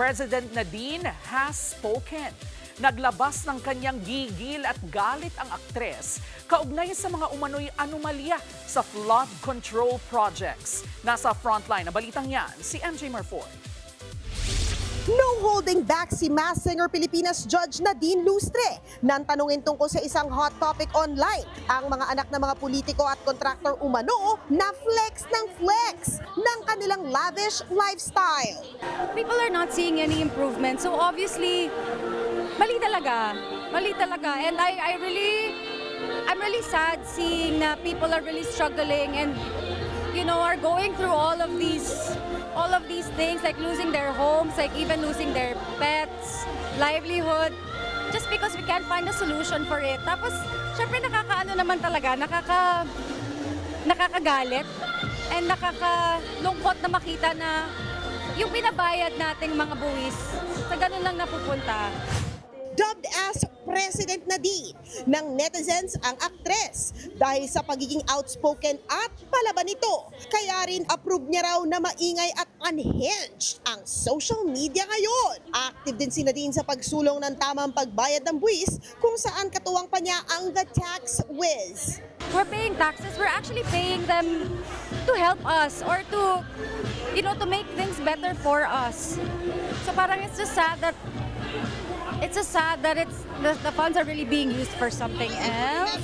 President Nadine has spoken. Naglabas ng kanyang gigil at galit ang aktres kaugnay sa mga umano'y anomalya sa flood control projects. Nasa frontline na balitang yan, si MJ Marfor. No holding back si Masked Singer Pilipinas Judge Nadine Lustre nang tanungin tungkol sa isang hot topic online. Ang mga anak ng mga politiko at kontraktor umano na flex ng kanilang lavish lifestyle. People are not seeing any improvement. So obviously, mali talaga. And I'm really sad seeing na people are really struggling and are going through all of these things, like losing their homes, like even losing their pets, livelihood, just because we can't find a solution for it. Tapos, syempre nakakaano naman talaga, nakakagalit and nakakalungkot na makita na yung binabayad nating mga buwis, sa ganun lang napupunta. Dubbed as President Nadine ng netizens ang aktres dahil sa pagiging outspoken at palaban nito. Kaya rin approve niya raw na maingay at unhinged ang social media ngayon. Active din si Nadine sa pagsulong ng tamang pagbayad ng buwis kung saan katuwang pa niya ang The Tax Whiz. We're paying taxes, we're actually paying them to help us or to make things better for us. So parang it's just sad that the funds are really being used for something else.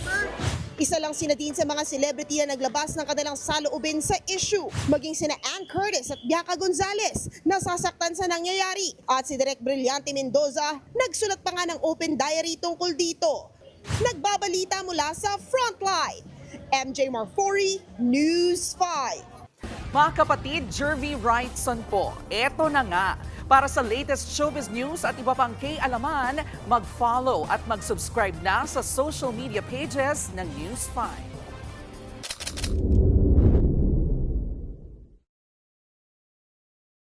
Isa lang si Nadine sa mga celebrity na naglabas ng kanilang saloobin sa issue. Maging sina Ann Curtis at Bianca Gonzalez nasasaktan sa nangyayari. At si Direk Brillante Mendoza nagsulat pa nga ng open diary tungkol dito. Nagbabalita mula sa Frontline. MJ Marfori, News 5. Mga kapatid, Jervy Wrightson po. Eto na nga. Para sa latest showbiz news at iba pang K-alaman, mag-follow at mag-subscribe na sa social media pages ng News 5.